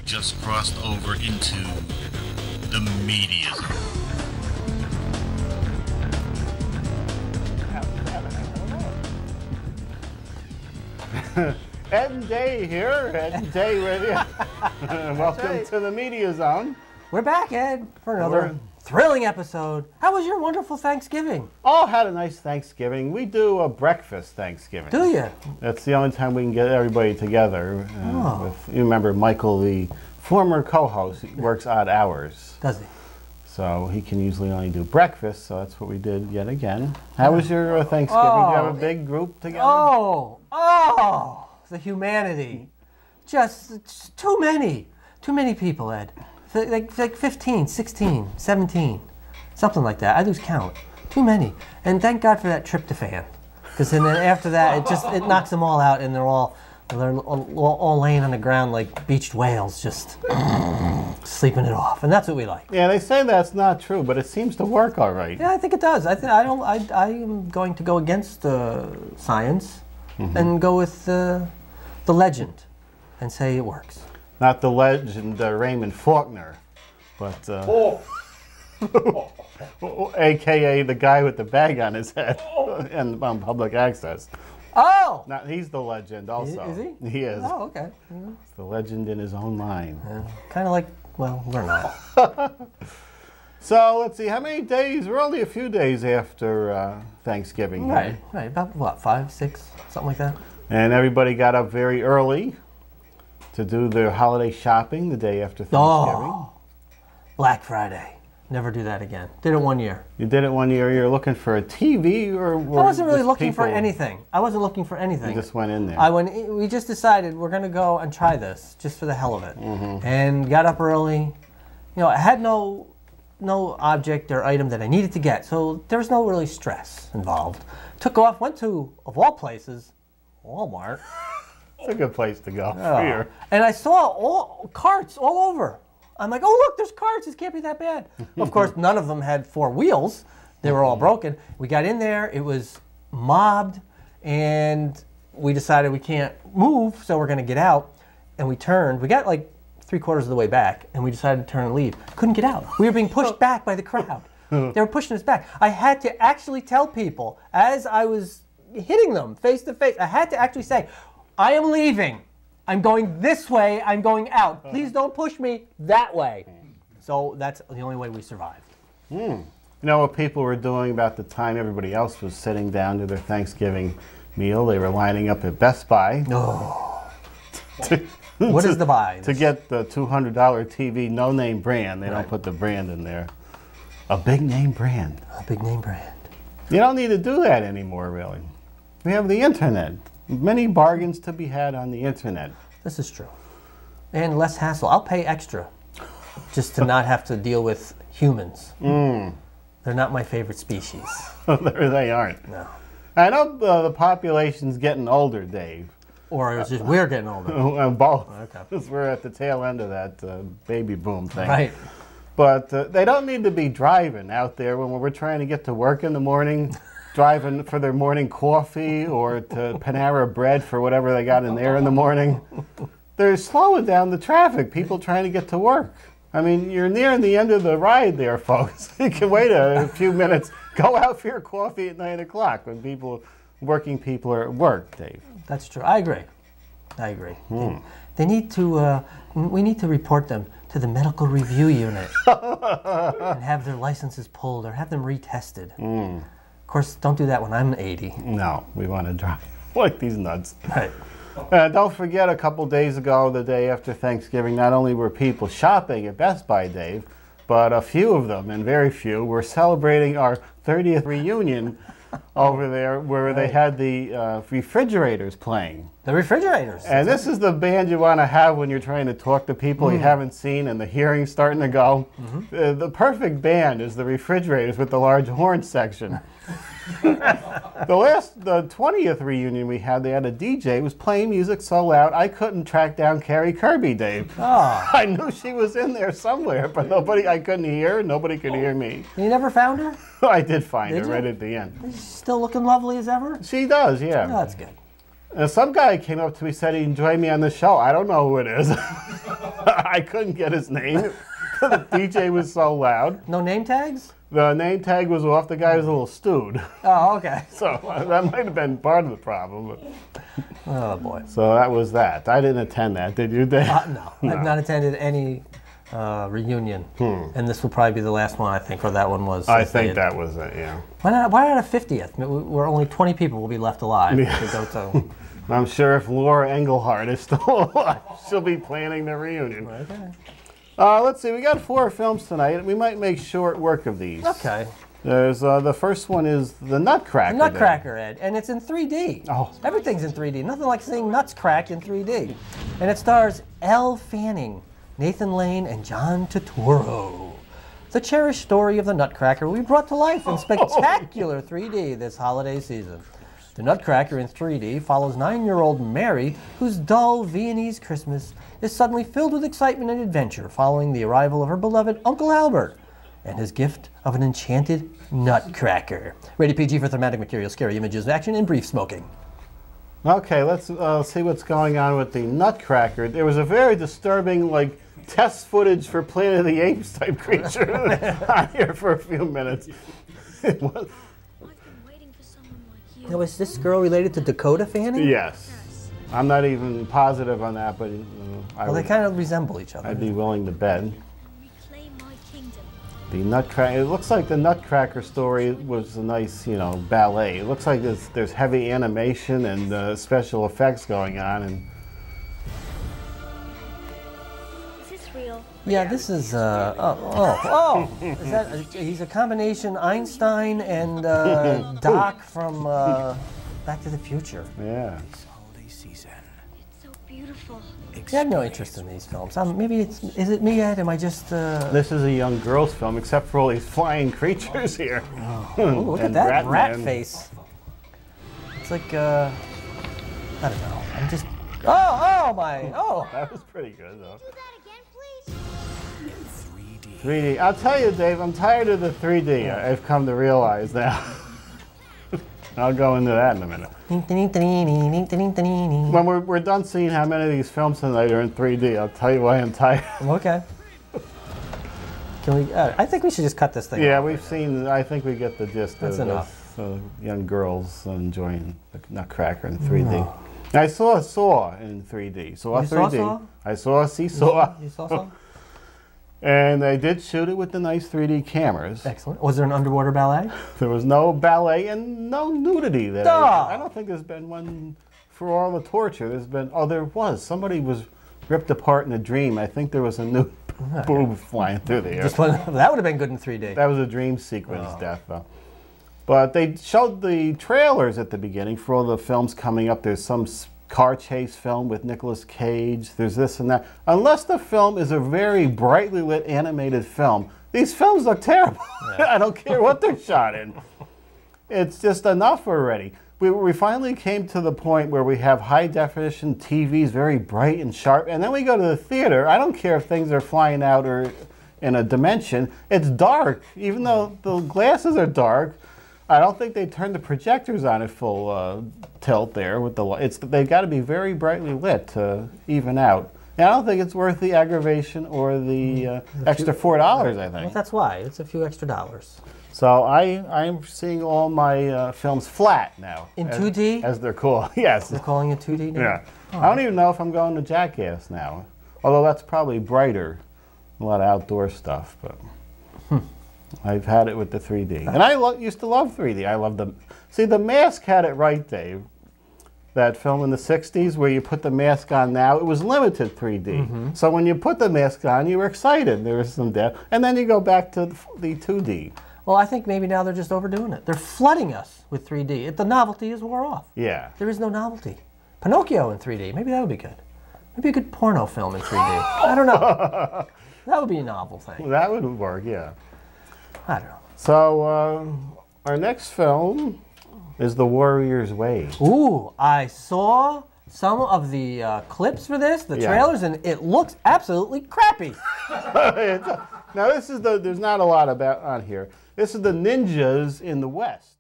just crossed over into the media zone. Ed and Day here, Ed and Day Radio. Welcome right. to the Media Zone. We're back, Ed, for another thrilling episode. How was your wonderful Thanksgiving? All had a nice Thanksgiving. We do a breakfast Thanksgiving. Do you? That's the only time we can get everybody together. You remember Michael, the former co-host, he works odd hours. Does he? So he can usually only do breakfast, so that's what we did yet again. How was your Thanksgiving? Did you have a big group together? The humanity. Just too many. Too many people, Ed. Like 15, 16, 17, something like that. I lose count. Too many. And thank God for that tryptophan. Because then after that, it knocks them all out, and they're all laying on the ground like beached whales, just sleeping it off. And that's what we like. Yeah, they say that's not true, but it seems to work all right. Yeah, I think it does. I am going to go against science and go with the legend and say it works. Not the legend Raymond Faulkner, but a.k.a. the guy with the bag on his head and on public access. Oh! He's the legend also. Is he? He is. Oh, okay. He's the legend in his own mind. Kind of like, well, we're not. So, let's see, how many days? We're only a few days after Thanksgiving. Right. About what, 5, 6, something like that? And everybody got up very early to do their holiday shopping the day after Thanksgiving. Oh, Black Friday. Never do that again. Did it one year. You did it one year. You're looking for a TV or I wasn't really just looking for people? anything. I wasn't looking for anything. You just went in there. We just decided we're going to go and try this just for the hell of it. And got up early. You know, I had no object or item that I needed to get, so there was no really stress involved. Took off, went to, of all places, Walmart. It's a good place to go. Here. And I saw all carts all over. I'm like, oh, look, there's carts. This can't be that bad. Of course, none of them had 4 wheels. They were all broken. We got in there. It was mobbed. And we decided we can't move, so we're going to get out. And we turned. We got like 3/4 of the way back, and we decided to turn and leave. Couldn't get out. We were being pushed back by the crowd. They were pushing us back. I had to actually tell people, as I was hitting them face to face, I had to actually say, I am leaving. I'm going this way. I'm going out. Please don't push me that way. So that's the only way we survived. You know what people were doing about the time everybody else was sitting down to their Thanksgiving meal? They were lining up at Best Buy. What is the buy? To get the $200 TV, no-name brand. They don't put the brand in there. A big-name brand. A big name brand. You don't need to do that anymore, really. We have the internet. Many bargains to be had on the internet. This is true. And less hassle. I'll pay extra just to not have to deal with humans. They're not my favorite species. They aren't. No. I know the population's getting older, Dave. Or it's just we're getting older. Both. Okay. Because we're at the tail end of that baby boom thing. Right. But they don't need to be driving out there when we're trying to get to work in the morning, driving for their morning coffee or to Panera Bread for whatever they got in there in the morning. They're slowing down the traffic, people trying to get to work. I mean, you're nearing the end of the ride there, folks. You can wait a few minutes. Go out for your coffee at 9 o'clock when working people are at work, Dave. That's true. I agree. They need to, we need to report them to the medical review unit and have their licenses pulled or have them retested. Of course, don't do that when I'm 80. No, we want to drive like these nuts. Right. Don't forget, a couple days ago, the day after Thanksgiving, not only were people shopping at Best Buy, Dave, but a few of them, and very few, were celebrating our 30th reunion over there where they had the refrigerators playing. The refrigerators. And this is the band you want to have when you're trying to talk to people you haven't seen and the hearing's starting to go. The perfect band is the refrigerators with the large horn section. The 20th reunion we had, they had a DJ who was playing music so loud I couldn't track down Carrie Kirby, Dave. Oh. I knew she was in there somewhere, but I couldn't hear her. Nobody could hear me. You never found her? I did find her you? right at the end. Is she still looking lovely as ever? She does, yeah. Oh, that's good. And some guy came up to me and said he'd join me on the show. I don't know who it is. I couldn't get his name. The DJ was so loud. No name tags? The name tag was off. The guy was a little stewed. Oh, okay. So that might have been part of the problem. But. Oh, boy. So that was that. I didn't attend that, did you, Dave? No. I've not attended any reunion. And this will probably be the last one, I think, or that one was. I think that was it, yeah. Why not a 50th? Where only 20 people will be left alive to go to. I'm sure if Laura Engelhardt is still alive, she'll be planning the reunion. Okay. Let's see, we got 4 films tonight. We might make short work of these. Okay. There's the first one is the Nutcracker. Nutcracker, Ed, and it's in 3D. Oh. Everything's in 3D. Nothing like seeing nuts crack in 3D. And it stars Elle Fanning, Nathan Lane, and John Turturro. The cherished story of the Nutcracker will be brought to life in spectacular 3D this holiday season. The Nutcracker in 3D follows 9-year-old Mary, whose dull Viennese Christmas is suddenly filled with excitement and adventure following the arrival of her beloved Uncle Albert and his gift of an enchanted Nutcracker. Rated PG for thematic material, scary images, action, and brief smoking. Okay, let's see what's going on with the Nutcracker. There was a very disturbing, test footage for Planet of the Apes type creature on here for a few minutes. It was, Now, is this girl related to Dakota Fanning? yes. I'm not even positive on that, but Well, they kind of resemble each other. I'd be willing to bet. Reclaim my kingdom. The Nutcracker. It looks like the Nutcracker story was a nice, ballet. It looks like there's heavy animation and special effects going on. And Is this real? Yeah, this is, Is that, he's a combination Einstein and Doc from Back to the Future. yeah. It's so beautiful. I have no interest in these films. Maybe is it me, Ed? Am I just, This is a young girl's film, except for all these flying creatures here. Ooh, look at And that rat Ratman. face. It's like, I don't know. I'm just, oh. That was pretty good, though. Do that again, please. 3D. I'll tell you, Dave, I'm tired of the 3D. I've come to realize now. I'll go into that in a minute. When we're done seeing how many of these films tonight are in 3D, I'll tell you why I'm tired. Okay. Can we, I think we should just cut this thing Yeah, off. we've seen, I think we get the gist That's of enough. this, young girls enjoying the Nutcracker in 3D. And I saw Saw in 3D. Saw You 3D. saw Saw? I saw Seesaw. You saw some? And they did shoot it with the nice 3D cameras. Excellent. Was there an underwater ballet? There was no ballet and no nudity. I don't think there's been one for all the torture. There's been, there was. Somebody was ripped apart in a dream. I think there was a new boob flying through the air. Just one, that would have been good in 3D. That was a dream sequence death, though. But they showed the trailers at the beginning for all the films coming up. There's some car chase film with Nicolas Cage. There's this and that. Unless the film is a very brightly lit animated film, these films look terrible. Yeah. I don't care what they're shot in. It's just enough already. We finally came to the point where we have high definition TVs, very bright and sharp, and then we go to the theater. I don't care if things are flying out or in a dimension. It's dark, even though the glasses are dark. I don't think they turned the projectors on at full tilt there with the lights. They've got to be very brightly lit to even out. And I don't think it's worth the aggravation or the extra $4, I think. Well, that's why. It's a few extra dollars. So I'm seeing all my films flat now. In 2D? As they're called. Yes. They're calling it 2D now? Yeah. I don't even know if I'm going to Jackass now. Although that's probably brighter. A lot of outdoor stuff, but I've had it with the 3D. And I used to love 3D. I love them. See, The Mask had it right, Dave. That film in the 60s where you put the mask on now, it was limited 3D. So when you put the mask on, you were excited. There was some death. And then you go back to the 2D. Well, I think maybe now they're just overdoing it. They're flooding us with 3D. The novelty is wore off. Yeah. There is no novelty. Pinocchio in 3D. Maybe that would be good. Maybe a good porno film in 3D. I don't know. That would be a novel thing. That would work, yeah. I don't know. So our next film is The Warrior's Way. Ooh, I saw some of the clips for this, the trailers, and it looks absolutely crappy. Now this is there's not a lot about on here. This is the ninjas in the West.